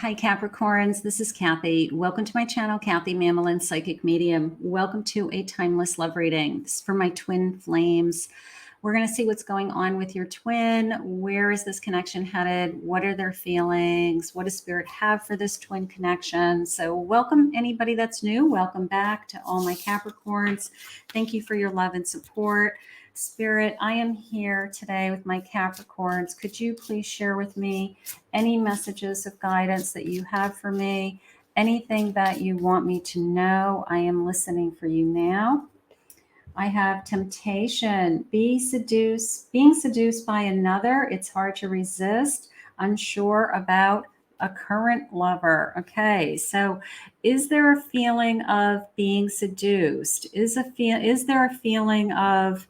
Hi, Capricorns. This is Kathy. Welcome to my channel, Kathy Mamolen, Psychic Medium. Welcome to a timeless love reading. This is for my twin flames. We're going to see what's going on with your twin. Where is this connection headed? What are their feelings? What does Spirit have for this twin connection? So welcome anybody that's new. Welcome back to all my Capricorns. Thank you for your love and support. Spirit, I am here today with my Capricorns. Could you please share with me any messages of guidance that you have for me? Anything that you want me to know? I am listening for you now. I have temptation, being seduced by another. It's hard to resist, unsure about a current lover. Okay, so is there a feeling of being seduced? Is there a feeling of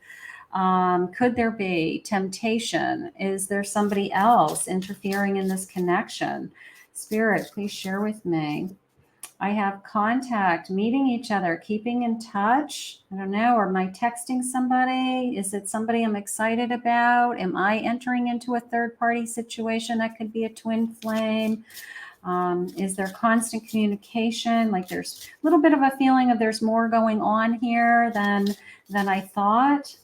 could there be temptation? Is there somebody else interfering in this connection? Spirit, please share with me. I have contact, meeting each other, keeping in touch. I don't know. Am I texting somebody? Is it somebody I'm excited about? Am I entering into a third party situation that could be a twin flame? Is there constant communication? Like there's a little bit of a feeling of there's more going on here than I thought.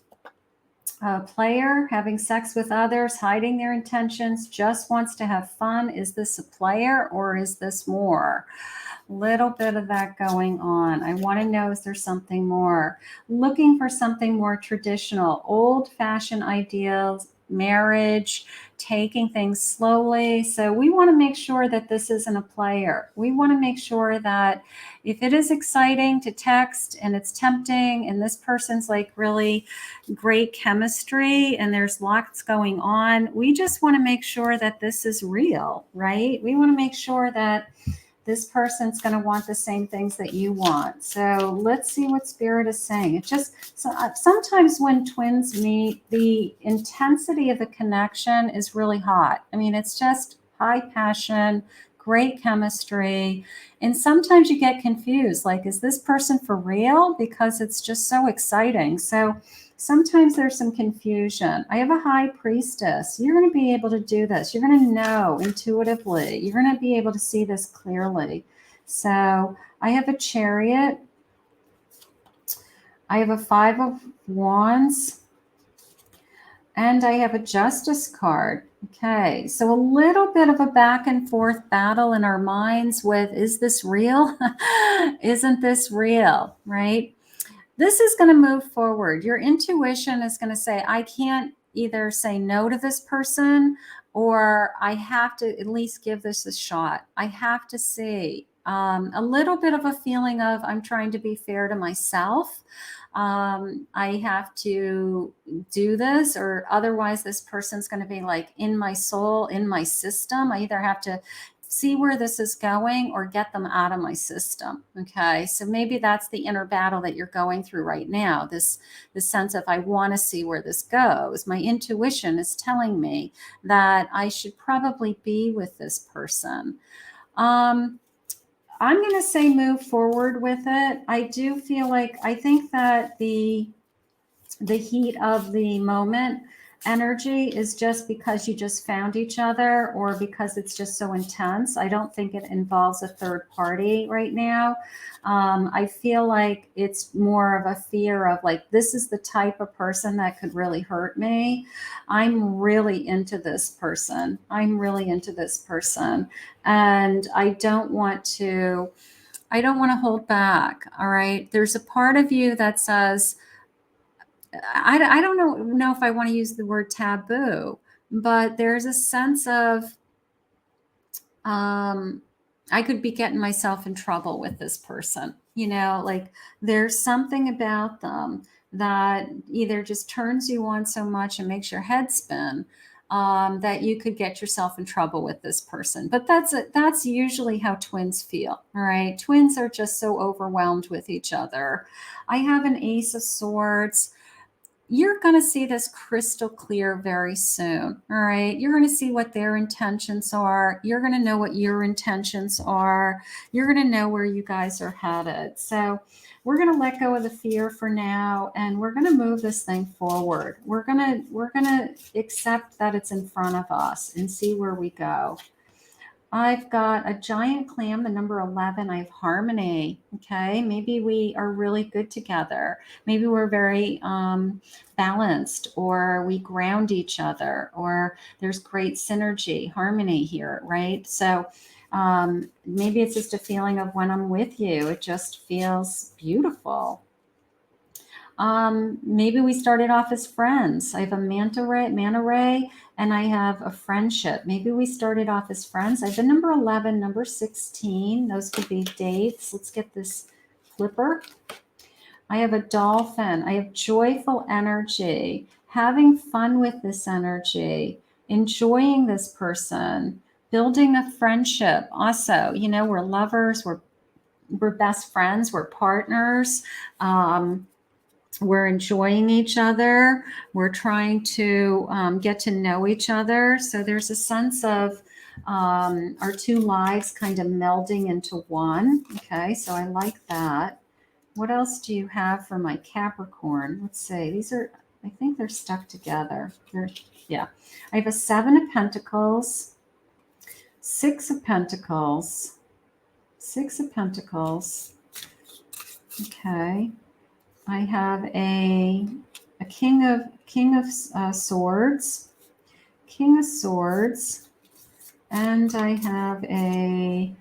A player having sex with others, hiding their intentions, just wants to have fun. Is this a player or is this more? Little bit of that going on. I want to know, is there something more? Looking for something more traditional, old-fashioned ideals, marriage, taking things slowly. So we want to make sure that this isn't a player. We want to make sure that if it is exciting to text and it's tempting and this person's like really great chemistry and there's lots going on, we just want to make sure that this is real, right? We want to make sure that this person's going to want the same things that you want. So let's see what Spirit is saying. It just sometimes when twins meet, the intensity of the connection is really hot. I mean, it's just high passion, great chemistry. And sometimes you get confused, like, is this person for real? Because it's just so exciting. So sometimes there's some confusion. I have a high priestess. You're going to be able to do this. You're going to know intuitively. You're going to be able to see this clearly. So I have a chariot. I have a 5 of wands. And I have a justice card. Okay, so a little bit of a back and forth battle in our minds with, is this real? Isn't this real, right? This is going to move forward. Your intuition is going to say, I can't either say no to this person or I have to at least give this a shot. I have to see. A little bit of a feeling of I'm trying to be fair to myself. I have to do this or otherwise this person's going to be like in my soul, in my system. I either have to see where this is going or get them out of my system. Okay. So maybe that's the inner battle that you're going through right now. This sense of, I want to see where this goes. My intuition is telling me that I should probably be with this person. I'm going to say move forward with it. I do feel like, I think that the heat of the moment energy is just because you just found each other or because it's just so intense. I don't think it involves a third party right now. I feel like it's more of a fear of like, this is the type of person that could really hurt me. I'm really into this person. I'm really into this person. And I don't want to hold back. All right. There's a part of you that says, I don't know if I want to use the word taboo, but there's a sense of I could be getting myself in trouble with this person. You know, like there's something about them that either just turns you on so much and makes your head spin that you could get yourself in trouble with this person. But that's usually how twins feel. All right. Twins are just so overwhelmed with each other. I have an Ace of Swords. You're going to see this crystal clear very soon. All right. You're going to see what their intentions are. You're going to know what your intentions are. You're going to know where you guys are headed. So we're going to let go of the fear for now. And we're going to move this thing forward. We're going to accept that it's in front of us and see where we go. I've got a giant clam, the number 11. I have harmony. Okay. Maybe we are really good together. Maybe we're very balanced, or we ground each other, or there's great synergy, harmony here, right? So maybe it's just a feeling of when I'm with you, it just feels beautiful. Maybe we started off as friends. I have a manta ray, and I have a friendship. Maybe we started off as friends. I have the number 11, number 16. Those could be dates. Let's get this flipper. I have a dolphin. I have joyful energy, having fun with this energy, enjoying this person, building a friendship. Also, we're lovers, we're best friends, we're partners. We're enjoying each other. We're trying to get to know each other. So there's a sense of our two lives kind of melding into one. Okay, so I like that. What else do you have for my Capricorn? Let's see. These are, I think they're stuck together. Yeah. I have a 7 of Pentacles, 6 of Pentacles, 6 of Pentacles. Okay. I have a king of swords, king of swords, and I have a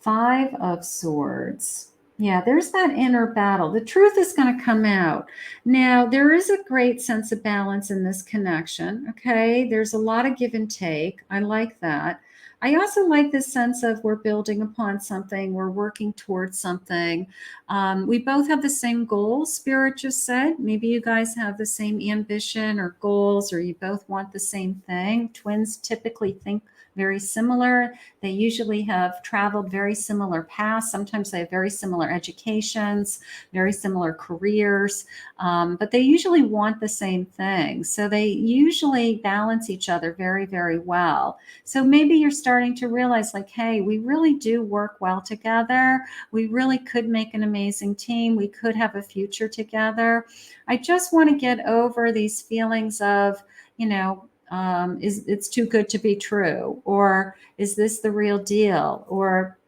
5 of swords. Yeah, there's that inner battle. The truth is going to come out. Now, there is a great sense of balance in this connection. Okay, there's a lot of give and take. I like that. I also like this sense of we're building upon something, we're working towards something. We both have the same goals, Spirit just said. Maybe you guys have the same ambition or goals, or you both want the same thing. Twins typically think very similar. They usually have traveled very similar paths. Sometimes they have very similar educations, very similar careers, but they usually want the same thing. So they usually balance each other very, very well. So maybe you're starting to realize, like, hey, we really do work well together. We really could make an amazing team. We could have a future together. I just want to get over these feelings of, is it's too good to be true, or is this the real deal, or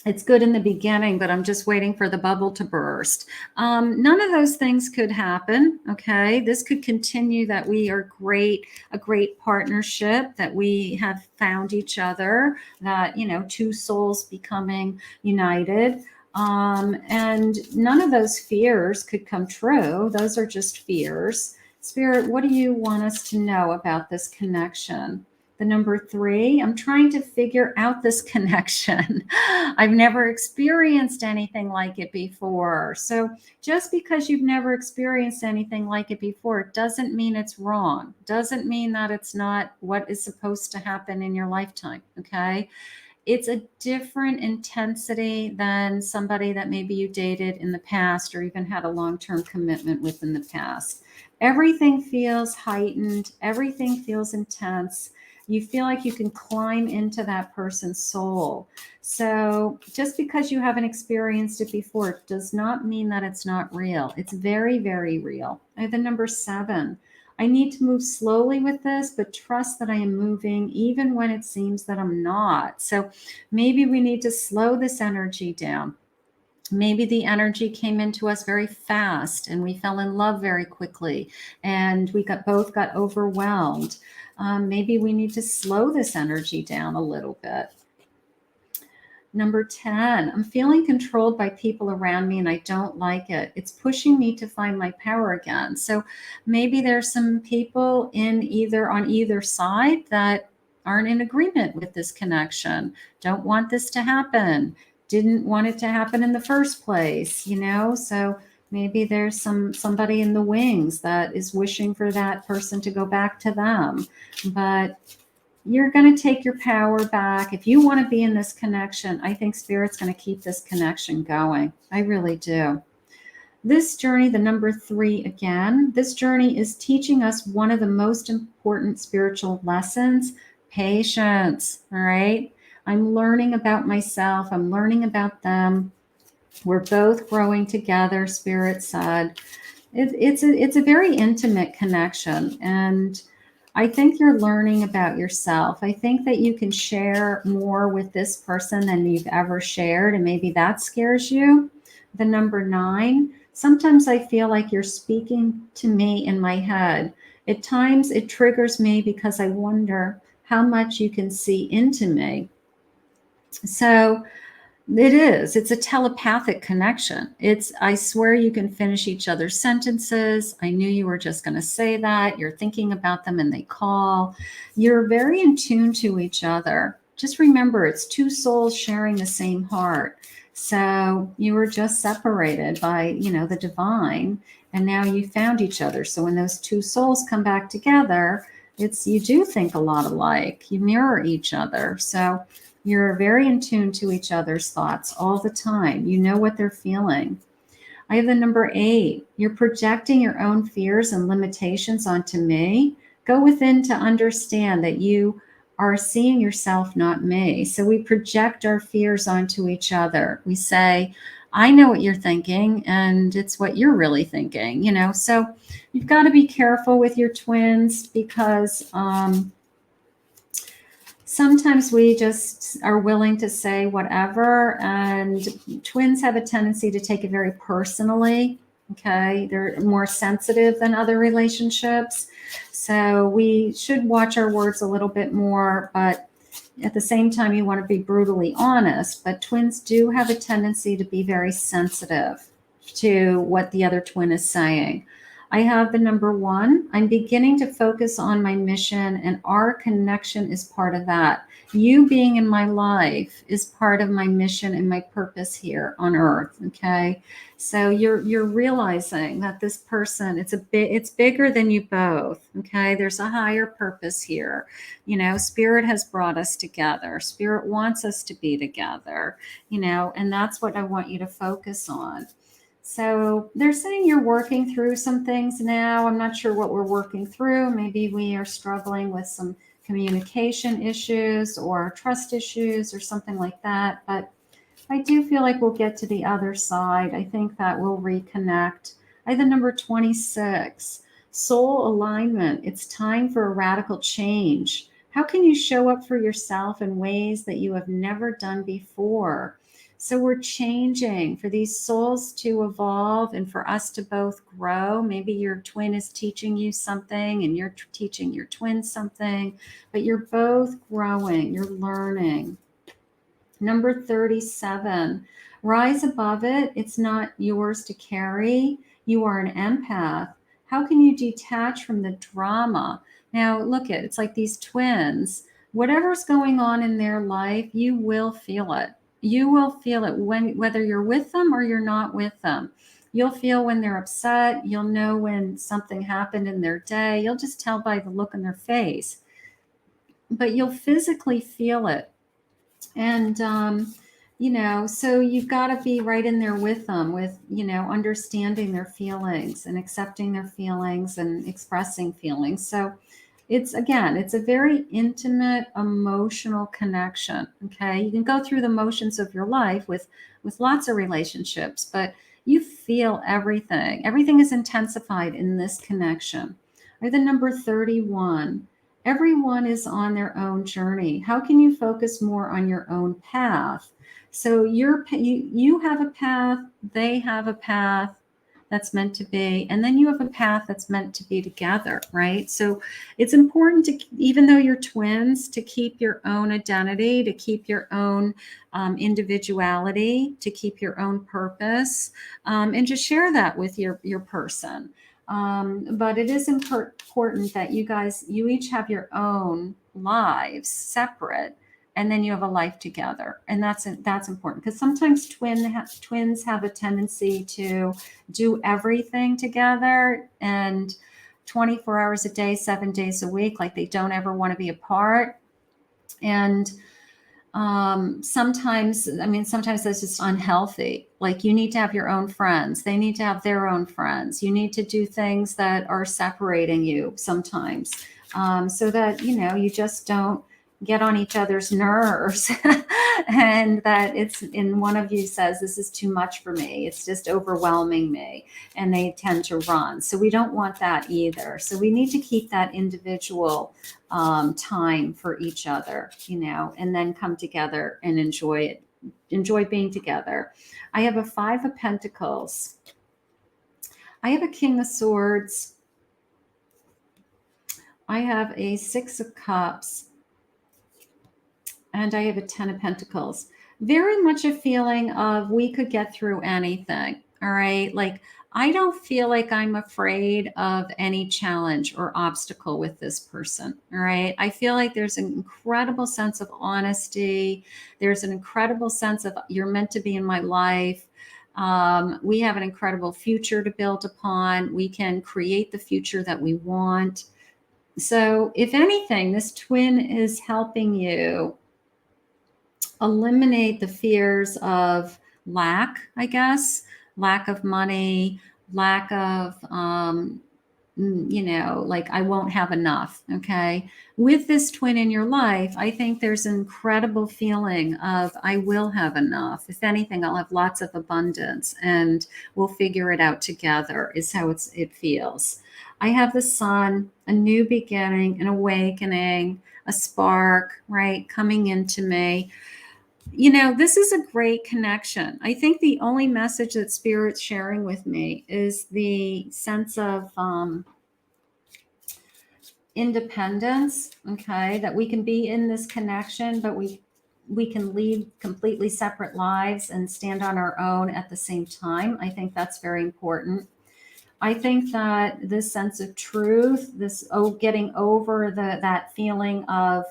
it's good in the beginning, but I'm just waiting for the bubble to burst. None of those things could happen. Okay, this could continue, that we are a great partnership, that we have found each other, that two souls becoming united. And none of those fears could come true. Those are just fears. Spirit, what do you want us to know about this connection? The number 3, I'm trying to figure out this connection. I've never experienced anything like it before. So just because you've never experienced anything like it before, doesn't mean it's wrong. Doesn't mean that it's not what is supposed to happen in your lifetime. Okay. It's a different intensity than somebody that maybe you dated in the past, or even had a long-term commitment with in the past. Everything feels heightened. Everything feels intense. You feel like you can climb into that person's soul. So just because you haven't experienced it before does not mean that it's not real. It's very, very real. I have the number 7. I need to move slowly with this, but trust that I am moving even when it seems that I'm not. So maybe we need to slow this energy down. Maybe the energy came into us very fast and we fell in love very quickly and we both got overwhelmed. Maybe we need to slow this energy down a little bit. Number 10, I'm feeling controlled by people around me and I don't like it. It's pushing me to find my power again. So maybe there's some people on either side that aren't in agreement with this connection, don't want this to happen, didn't want it to happen in the first place, so maybe there's somebody in the wings that is wishing for that person to go back to them. But you're going to take your power back. If you want to be in this connection, I think Spirit's going to keep this connection going. I really do. This journey, the number 3 again, this journey is teaching us one of the most important spiritual lessons, patience. All right. I'm learning about myself. I'm learning about them. We're both growing together, Spirit said. It's a very intimate connection. And I think you're learning about yourself. I think that you can share more with this person than you've ever shared, and maybe that scares you. The number 9, sometimes I feel like you're speaking to me in my head. At times it triggers me because I wonder how much you can see into me. So it's a telepathic connection. I swear you can finish each other's sentences. I knew you were just going to say that. You're thinking about them and they call. You're very in tune to each other. Just remember, it's two souls sharing the same heart. So you were just separated by, the divine, and now you found each other. So when those two souls come back together, you do think a lot alike. You mirror each other. So you're very in tune to each other's thoughts all the time. You know what they're feeling. I have the number 8. You're projecting your own fears and limitations onto me. Go within to understand that you are seeing yourself, not me. So we project our fears onto each other. We say, I know what you're thinking, and it's what you're really thinking, So you've got to be careful with your twins because sometimes we just are willing to say whatever, and twins have a tendency to take it very personally. Okay, they're more sensitive than other relationships, so we should watch our words a little bit more, but at the same time you want to be brutally honest. But twins do have a tendency to be very sensitive to what the other twin is saying. I have the number 1. I'm beginning to focus on my mission, and our connection is part of that. You being in my life is part of my mission and my purpose here on earth. Okay. So you're realizing that this person, it's bigger than you both. Okay. There's a higher purpose here. Spirit has brought us together. Spirit wants us to be together, and that's what I want you to focus on. So they're saying you're working through some things now. I'm not sure what we're working through. Maybe we are struggling with some communication issues or trust issues or something like that. But I do feel like we'll get to the other side. I think that we'll reconnect. I have the number 26, soul alignment. It's time for a radical change. How can you show up for yourself in ways that you have never done before? So we're changing for these souls to evolve and for us to both grow. Maybe your twin is teaching you something and you're teaching your twin something, but you're both growing, you're learning. Number 37, rise above it. It's not yours to carry. You are an empath. How can you detach from the drama? Now, it's like these twins. Whatever's going on in their life, you will feel it. You will feel it whether you're with them or you're not with them. You'll feel when they're upset. You'll know when something happened in their day. You'll just tell by the look on their face. But you'll physically feel it. And, so you've got to be right in there with them, with, understanding their feelings and accepting their feelings and expressing feelings. So it's a very intimate, emotional connection. Okay. You can go through the motions of your life with lots of relationships, but you feel everything. Everything is intensified in this connection. Or the number 31. Everyone is on their own journey. How can you focus more on your own path? So you have a path, they have a path that's meant to be, and then you have a path that's meant to be together, right? So it's important to, even though you're twins, to keep your own identity, to keep your own individuality, to keep your own purpose, and to share that with your person. But it is important that you each have your own lives separate, and then you have a life together. And that's important, because sometimes twins have a tendency to do everything together and 24 hours a day, 7 days a week, like they don't ever want to be apart. And sometimes that's just unhealthy. Like, you need to have your own friends. They need to have their own friends. You need to do things that are separating you sometimes, so that, you just don't get on each other's nerves and that it's in one of you says, this is too much for me. It's just overwhelming me. And they tend to run. So we don't want that either. So we need to keep that individual time for each other, you know, and then come together and enjoy it. Enjoy being together. I have a 5 of Pentacles. I have a King of Swords. I have a 6 of Cups. And I have a 10 of Pentacles. Very much a feeling of we could get through anything. All right. Like, I don't feel like I'm afraid of any challenge or obstacle with this person. All right. I feel like there's an incredible sense of honesty. There's an incredible sense of you're meant to be in my life. We have an incredible future to build upon. We can create the future that we want. So if anything, this twin is helping you eliminate the fears of lack, I guess, lack of money, lack of, you know, like I won't have enough. Okay. With this twin in your life, I think there's an incredible feeling of I will have enough. If anything, I'll have lots of abundance and we'll figure it out together is how it feels. I have the sun, a new beginning, an awakening, a spark, right, coming into me. You know, this is a great connection. I think the only message that Spirit's sharing with me is the sense of independence, okay, that we can be in this connection, but we can lead completely separate lives and stand on our own at the same time. I think that's very important. I think that this sense of truth, this getting over that feeling of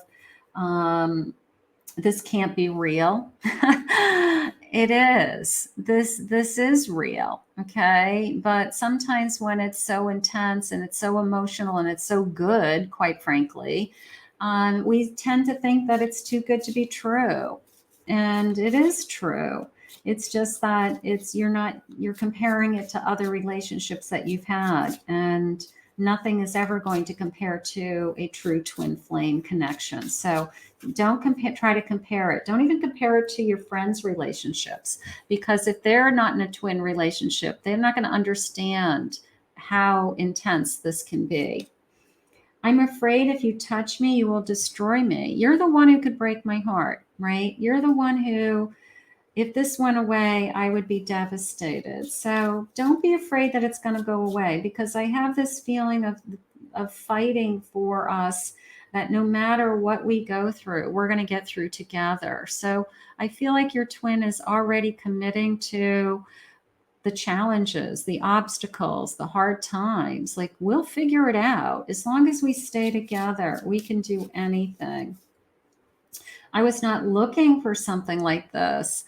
this can't be real. It is. This is real, okay? But sometimes when it's so intense and it's so emotional and it's so good, quite frankly, we tend to think that it's too good to be true. And it is true. It's just that you're comparing it to other relationships that you've had, and nothing is ever going to compare to a true twin flame connection. So don't try to compare it. Don't even compare it to your friends' relationships, because if they're not in a twin relationship, they're not going to understand how intense this can be. I'm afraid if you touch me, you will destroy me. You're the one who could break my heart, right? You're the one who, if this went away, I would be devastated. So don't be afraid that it's going to go away, because I have this feeling of fighting for us, that no matter what we go through, we're going to get through together. So I feel like your twin is already committing to the challenges, the obstacles, the hard times. Like, we'll figure it out. As long as we stay together, we can do anything. I was not looking for something like this.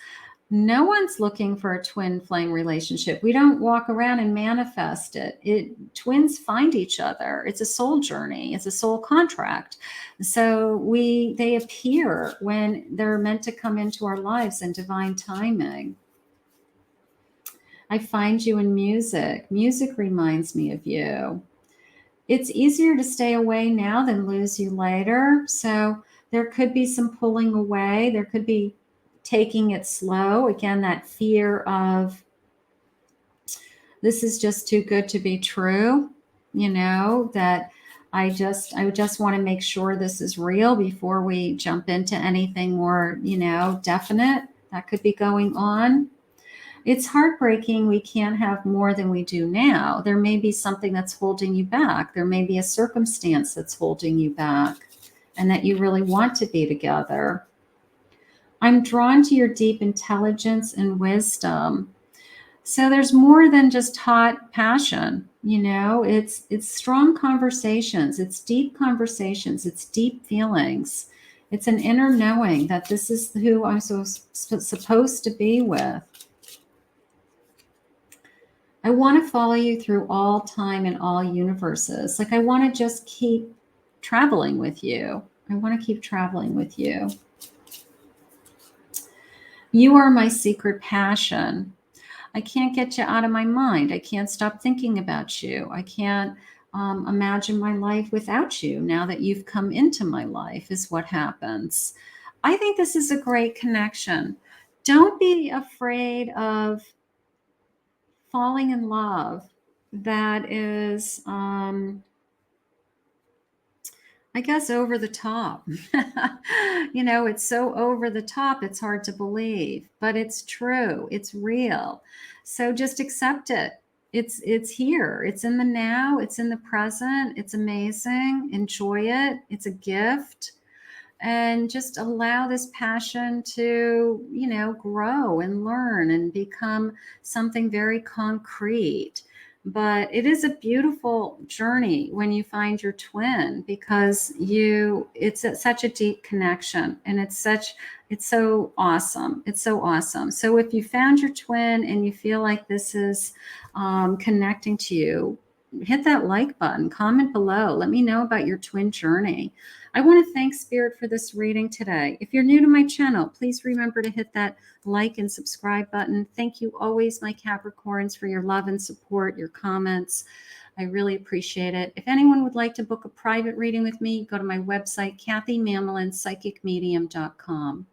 No one's looking for a twin flame relationship. We don't walk around and manifest it. Twins find each other. It's a soul journey. It's a soul contract. So they appear when they're meant to come into our lives in divine timing. I find you in music. Music reminds me of you. It's easier to stay away now than lose you later. So there could be some pulling away. There could be taking it slow. Again, that fear of this is just too good to be true, you know, that I just want to make sure this is real before we jump into anything more, you know, definite that could be going on. It's heartbreaking. We can't have more than we do now. There may be something that's holding you back. There may be a circumstance that's holding you back, and that you really want to be together. I'm drawn to your deep intelligence and wisdom. So there's more than just hot passion, you know, it's strong conversations, it's deep conversations, it's deep feelings. It's an inner knowing that this is who I'm supposed to be with. I want to follow you through all time and all universes. Like, I want to just keep traveling with you. I want to keep traveling with you. You are my secret passion. I can't get you out of my mind. I can't stop thinking about you. I can't imagine my life without you now that you've come into my life is what happens. I think this is a great connection. Don't be afraid of falling in love that is, I guess, over the top. It's so over the top, it's hard to believe, but it's true. It's real. So just accept it. It's here. It's in the now. It's in the present. It's amazing. Enjoy it. It's a gift. And just allow this passion to, grow and learn and become something very concrete. But it is a beautiful journey when you find your twin, because such a deep connection, and it's so awesome. It's so awesome. So if you found your twin and you feel like this is connecting to you, hit that like button, comment below. Let me know about your twin journey. I want to thank Spirit for this reading today. If you're new to my channel, please remember to hit that like and subscribe button. Thank you always, my Capricorns, for your love and support, your comments. I really appreciate it. If anyone would like to book a private reading with me, go to my website, CathyMamolenPsychicMedium.com.